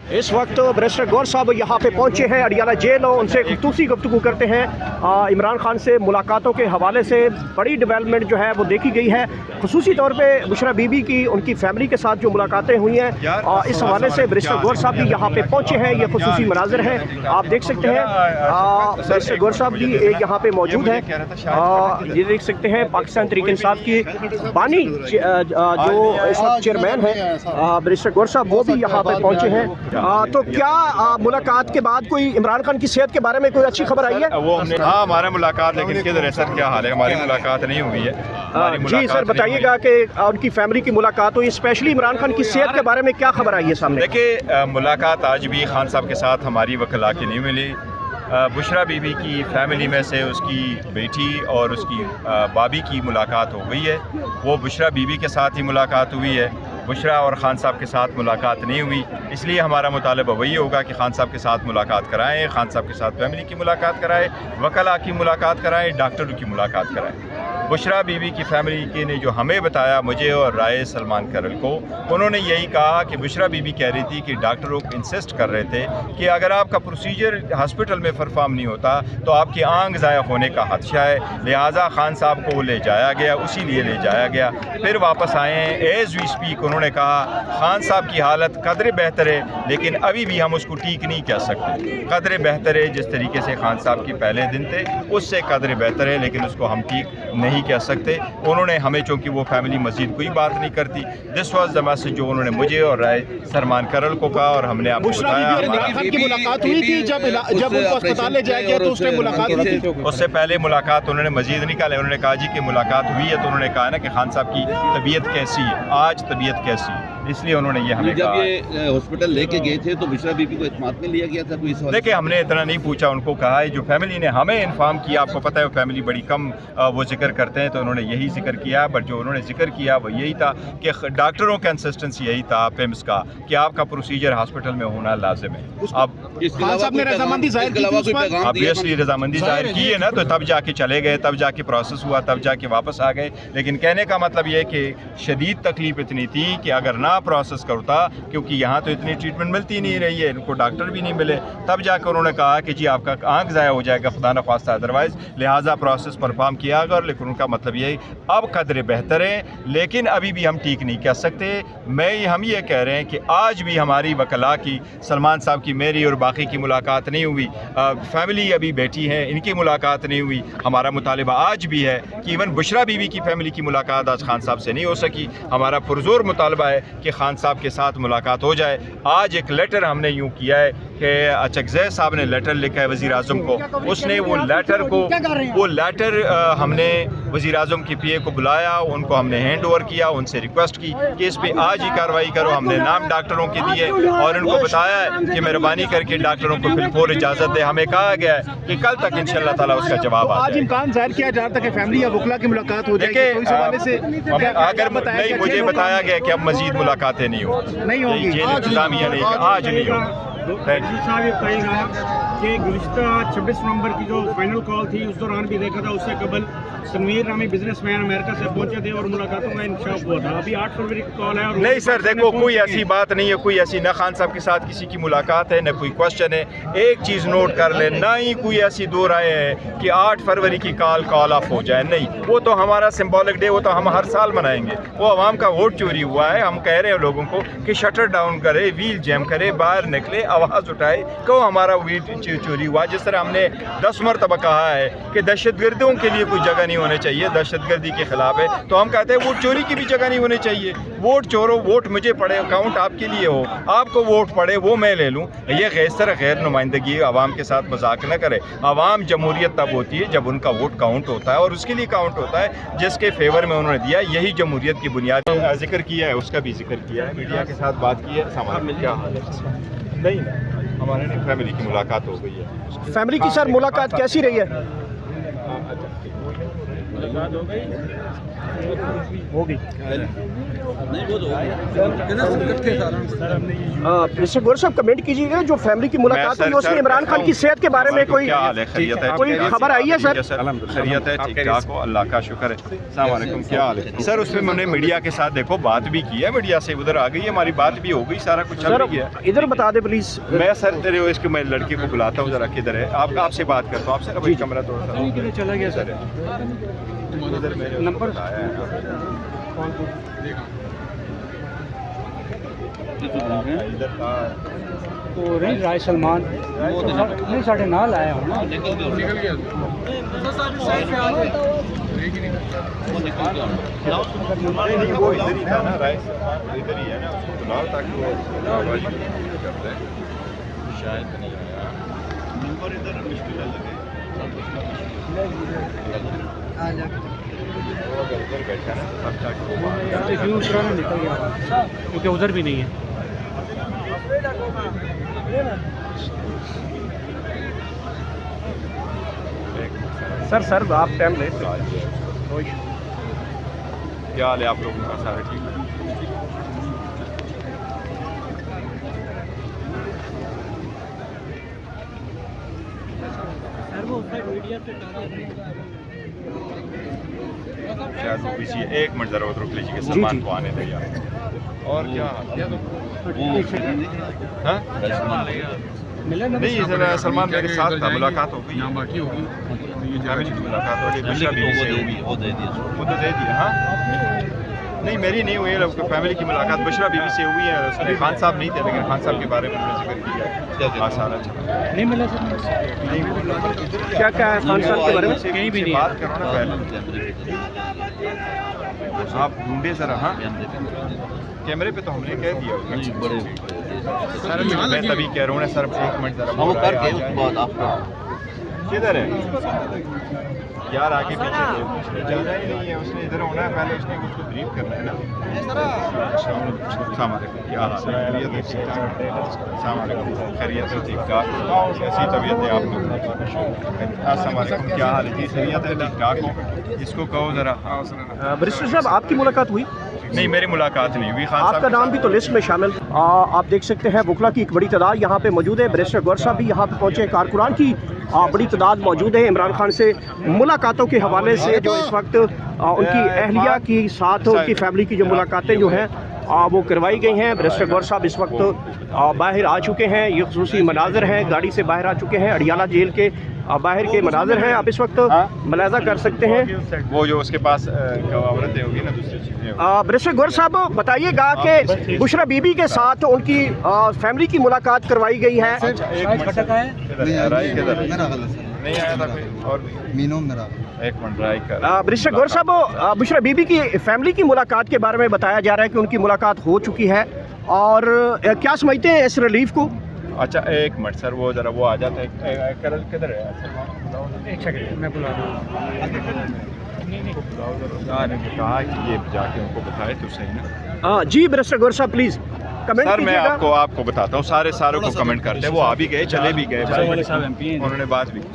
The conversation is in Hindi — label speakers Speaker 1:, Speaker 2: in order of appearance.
Speaker 1: इस वक्त बैरिस्टर गौर साहब यहाँ पे पहुँचे हैं अडियाला जेल और उनसे खुसूसी गुफ्तगू करते हैं। इमरान खान से मुलाकातों के हवाले से बड़ी डेवलपमेंट जो है वो देखी गई है, खुसूसी तौर पे बुशरा बीबी की उनकी फैमिली के साथ जो मुलाकातें हुई हैं, इस हवाले से बैरिस्टर गौर साहब भी यहाँ पे पहुँचे हैं। ये खुसूसी मनाजिर हैं, आप देख सकते हैं। बैरिस्टर गौर साहब भी यहाँ पे मौजूद है। ये देख सकते हैं पाकिस्तान तहरीक इंसाफ की बानी जो इस वक्त चेयरमैन है बैरिस्टर गौर साहब, वो भी यहाँ पे पहुँचे हैं। तो क्या मुलाकात के बाद कोई इमरान खान की सेहत के बारे में कोई अच्छी खबर आई है?
Speaker 2: वो हमने हमारा मुलाकात, लेकिन किधर सर क्या हाल है, हमारी मुलाकात नहीं हुई है।
Speaker 1: जी सर, बताइएगा कि उनकी फैमिली की मुलाकात हुई, स्पेशली इमरान खान की सेहत के बारे में क्या खबर आई है सामने?
Speaker 2: देखिए, मुलाकात आज भी खान साहब के साथ हमारी वकला की नहीं मिली। बुशरा बीबी की फैमिली में से उसकी बेटी और उसकी बाबी की मुलाकात हो गई है। वो बुशरा बीबी के साथ ही मुलाकात हुई है, बुशरा और ख़ान साहब के साथ मुलाकात नहीं हुई। इसलिए हमारा मुतालबा वही होगा कि ख़ान साहब के साथ मुलाकात कराएं, ख़ान साहब के साथ फैमिली की मुलाकात कराएं, वकला की मुलाकात कराएं, डॉक्टरों की मुलाकात कराएं। बुशरा बीबी की फैमिली के ने जो हमें बताया, मुझे और राय सलमान करल को, उन्होंने यही कहा कि बुशरा बीबी कह रही थी कि डॉक्टरों को इंसिस्ट कर रहे थे कि अगर आपका प्रोसीजर हॉस्पिटल में परफॉर्म नहीं होता तो आपकी आंख ज़ाया होने का खदशा है, लिहाजा ख़ान साहब को ले जाया गया, उसी लिए ले जाया गया। फिर वापस आए एज वी स्पीक, उन्होंने कहा ख़ान साहब की हालत कदरे बेहतर है, लेकिन अभी भी हम उसको ठीक नहीं कह सकते। कदरे बेहतर है, जिस तरीके से ख़ान साहब के पहले दिन थे उससे कदरे बेहतर है, लेकिन उसको हम ठीक नहीं कह सकते। उन्होंने हमें, चूँकि वो फैमिली मजीद कोई बात नहीं करती, दिस वॉज द मैसेज जो उन्होंने मुझे और राय सलमान करल को कहा और हमने आपको बताया।
Speaker 1: मुलाकात हुई थी जब उनको अस्पताल ले जाया गया तो उस टाइम मुलाकात हुई थी?
Speaker 2: उससे पहले मुलाकात उन्होंने मजीद निकाले। उन्होंने कहा जी कि मुलाकात हुई है, तो उन्होंने कहा ना कि खान साहब की तबीयत कैसी है, आज तबीयत कैसी है, इसलिए उन्होंने ये हमें कहा।
Speaker 3: जब ये हॉस्पिटल लेके गए थे तो बुशरा बीबी को इत्मीनान में लिया गया था कोई सवाल?
Speaker 2: देखिए, हमने इतना नहीं पूछा, उनको कहा है जो फैमिली ने हमें इन्फॉर्म किया। आपको पता है वो फैमिली बड़ी कम वो जिक्र करते हैं, तो उन्होंने यही जिक्र किया। बट जो उन्होंने जिक्र किया वो यही था कि डॉक्टरों का कंसिस्टेंसी यही था पिम्स का कि आपका प्रोसीजर हॉस्पिटल में होना लाजिम है। अब
Speaker 1: रजामंदी
Speaker 2: रजामंदी जाहिर की है ना, तो तब जाके चले गए, तब जाके प्रोसेस हुआ, तब जाके वापस आ गए। लेकिन कहने का मतलब ये कि शदीद तकलीफ इतनी थी कि अगर ना प्रोसेस करता, क्योंकि यहाँ तो इतनी ट्रीटमेंट मिलती नहीं रही है, इनको डॉक्टर भी नहीं मिले, तब जाकर उन्होंने कहा कि जी आपका आंख ज़ाया हो जाएगा खुदा न ख्वास्ता अदरवाइज़, लिहाजा प्रोसेस परफॉर्म किया गया। लेकिन उनका मतलब ये अब कदरे बेहतर है, लेकिन अभी भी हम ठीक नहीं कह सकते। हम ये कह रहे हैं कि आज भी हमारी वकला की, सलमान साहब की, मेरी और बाकी की मुलाकात नहीं हुई। फैमिली अभी बैठी है, इनकी मुलाकात नहीं हुई। हमारा मुतालिबा आज भी है कि इवन बुशरा बीबी की फैमिली की मुलाकात आज खान साहब से नहीं हो सकी। हमारा पुरजोर मुतालबा है कि खान साहब के साथ मुलाकात हो जाए। आज एक लेटर हमने यूँ किया है कि अचकज़ई साहब ने लेटर लिखा है वज़ीर आज़म को, उसने वो लेटर हमने वज़ीर आज़म की PA को बुलाया, उनको हमने हैंड ओवर किया, उनसे रिक्वेस्ट की कि इस पर आज ही कार्रवाई करो। हमने नाम डॉक्टरों के दिए और उनको बताया है कि मेहरबानी करके डॉक्टरों को फिलफोर इजाज़त दे। हमें कहा गया है कि कल तक इंशाअल्लाह ताला उसका जवाब आ जाए।
Speaker 1: इम्कान जाहिर किया जा रहा था कि फैमिली या वकला की मुलाकात हो जाएगी, तो इस हवाले से
Speaker 2: अगर नहीं, मुझे बताया गया कि अब मजीद मुलाकातें नहीं होंगी, जेल इंतजामिया नहीं, आज नहीं होगी।
Speaker 4: साहब ये बताइएगा कि गुज़िश्ता 26 नवंबर की जो फाइनल कॉल थी, उस दौरान भी देखा था, उससे कबल तनवीर नामी बिजनेसमैन अमेरिका से पहुंचे थे और मुलाकातों का इंकशाफ हुआ था। अभी 8 फरवरी की कॉल है और
Speaker 2: नहीं सर, देखो कोई ऐसी बात नहीं है, कोई ऐसी, न खान साहब के साथ किसी की मुलाकात है, न कोई क्वेश्चन है। एक चीज़ नोट कर ले, ना ही कोई ऐसी दो राय है कि 8 फरवरी की कॉल ऑफ हो जाए। नहीं, वो तो हमारा सिंबॉलिक डे, वो तो हम हर साल मनाएंगे। वो अवाम का वोट चोरी हुआ है। हम कह रहे हैं लोगों को कि शटर डाउन करे, व्हील जैम करे, बाहर निकले, आवाज़ उठाए, क्यों हमारा व्हील चोरी हुआ। जिस तरह हमने 10 मरतबा कहा है कि दहशतगर्दियों के लिए कोई जगह नहीं होनी चाहिए, दहशतगर्दी के खिलाफ है, तो हम कहते हैं वोट चोरी की भी जगह नहीं होनी चाहिए। वोट चोरो, वोट मुझे पड़े, अकाउंट आपके लिए हो, आपको वोट पड़े वो मैं ले लूँ, ये गैर नुमाइंदगी, आवाम के साथ मजाक न करे। आवाम जमहूरियत तब होती है जब उनका वोट काउंट होता है, और उसके लिए काउंट होता है जिसके फेवर में उन्होंने दिया। यही जमहूरियत की बुनियाद जिक्र किया है, उसका भी जिक्र किया है, मीडिया के साथ बात की है। क्या हाल है? नहीं, हमारे फैमिली की मुलाकात हो गई है।
Speaker 1: फैमिली की सर मुलाकात कैसी रही है? होगी।
Speaker 3: नहीं वो तो
Speaker 1: मिस्टर गौर साहब कमेंट कीजिएगा, जो फैमिली की मुलाकात हुई उसमें इमरान खान की सेहत के बारे में कोई
Speaker 2: क्या हाल है? खैरियत है?
Speaker 1: कोई खबर आई है सर?
Speaker 2: खैरियत है, ठीक ठाक हो, अल्लाह का शुक्र है। अस्सलाम वालेकुम, क्या हाल है सर? उसमें मैंने मीडिया के साथ देखो बात भी की है, मीडिया से उधर आ गई है, हमारी बात भी हो गई, सारा कुछ चल
Speaker 1: सर
Speaker 2: गया।
Speaker 1: इधर बता दे प्लीज।
Speaker 2: मैं सर तेरे इसके मैं लड़के को बुलाता हूँ, जरा किधर है? आपसे बात करता हूँ, आपसे ना भाई कमरा थोड़ा सा
Speaker 4: चला गया सर।
Speaker 2: उधर मेरे
Speaker 4: नंबर
Speaker 2: आया है इधर था।
Speaker 4: तो नहीं राय सलमान नहीं साढ़े नाल आया हूँ ना।
Speaker 2: नहीं, वो इधर ही था ना, राय साहब इधर ही है ना, उसको बुलाओ ताकि वो आवाज़ करता है। शायद नहीं आया नंबर, इधर मुश्किल लगे वो अगर इधर बैठा ना तो सब जाके वो मार दिया।
Speaker 4: क्यों पुराना निकल गया क्योंकि उधर भी नहीं है।
Speaker 1: सर आप टाइम ले।
Speaker 2: क्या हाल है आप लोगों का? सारे ठीक है? शायद वो किसी एक मिनट जरा उधर रुक लीजिए, सलमान को आने दे यार। और क्या हाँ? नहीं सर, सलमान मेरे साथ था, मुलाकात हो गई, बाकी होगी फैमिली की मुलाकात हो गई, बुशरा बीवी से हुई, वो तो दे दिया। हाँ नहीं मेरी नहीं हुई, फैमिली की मुलाकात बुशरा बीवी से हुई है। उसमें खान साहब नहीं थे, लेकिन खान साहब के बारे में मैंने जिक्र किया। हाँ सारा
Speaker 4: नहीं मिला सर।
Speaker 2: नहीं
Speaker 1: क्या क्या है खान साहब के बारे में?
Speaker 4: कहीं भी नहीं
Speaker 2: बात करो ना पहले, आप ढूंढे जरा। हाँ कैमरे पे तो हमने कह दिया सर, मैं तभी कह रहा हूँ ना सर, एक मिनट जरा
Speaker 3: वो करके उसके बाद आपका
Speaker 2: किधर है यार? आगे पीछे जाना ही नहीं है, उसने इधर होना है, पहले उसने उसको ब्रीफ करना है ना। अस्सलाम वालेकुम, क्या हाल है? खैरियत है? अस्सलाम वालेकुम, खैरियत है? ठीक ठाक हो? कैसी तबीयत है आप लोगों की? अस्सलाम वालेकुम, क्या हाल है जी? खैरियत है? ठीक ठाक हो? इसको कहो जरा।
Speaker 1: बैरिस्टर साहब आपकी मुलाकात हुई?
Speaker 2: नहीं मेरी मुलाकात नहीं हुई। खान
Speaker 1: आपका
Speaker 2: साहब
Speaker 1: नाम भी तो लिस्ट में शामिल। आप देख सकते हैं वकला की एक बड़ी तादाद यहाँ पे मौजूद है। बैरिस्टर गौर साहब भी यहाँ पे पहुँचे, कारकुनान की बड़ी तादाद मौजूद है। इमरान खान से मुलाकातों के हवाले से जो इस वक्त उनकी अहलिया की साथ उनकी फैमिली की जो मुलाकातें जो हैं वो करवाई गई हैं। बैरिस्टर गौर साहब इस वक्त बाहर आ चुके हैं, ये खुसूसी मनाजर हैं, गाड़ी से बाहर आ चुके हैं, अडियाला जेल के बाहर के मनाजर हैं, आप इस वक्त मुलाजा कर सकते हैं।
Speaker 2: वो जो उसके पास औरतें होगी ना, दूसरी चीज़ें।
Speaker 1: बैरिस्टर गौर साहब बताइएगा कि बुशरा बीबी के साथ उनकी फैमिली की मुलाकात करवाई गई है।
Speaker 2: नहीं आया था कोई और एक मिनट राय कर।
Speaker 1: बैरिस्टर गौर साहब बुशरा बीबी की फैमिली की मुलाकात के बारे में बताया जा रहा है कि उनकी मुलाकात हो चुकी है, और क्या समझते हैं इस रिलीफ को?
Speaker 2: अच्छा एक मिनट सर, वो जरा वो आ जाता है, करल किधर है?
Speaker 4: एक सेकंड मैं बुला रहा हूँ।
Speaker 2: कहा कि ये जाके उनको बताए तो सही ना।
Speaker 1: जी बैरिस्टर गौर साहब प्लीज़ कमेंट
Speaker 2: सर मैं
Speaker 1: कीजिएगा।
Speaker 2: आपको बताता हूँ, सारे को कमेंट करते हैं, वो आ भी गए, चले भी गए, उन्होंने बात भी की।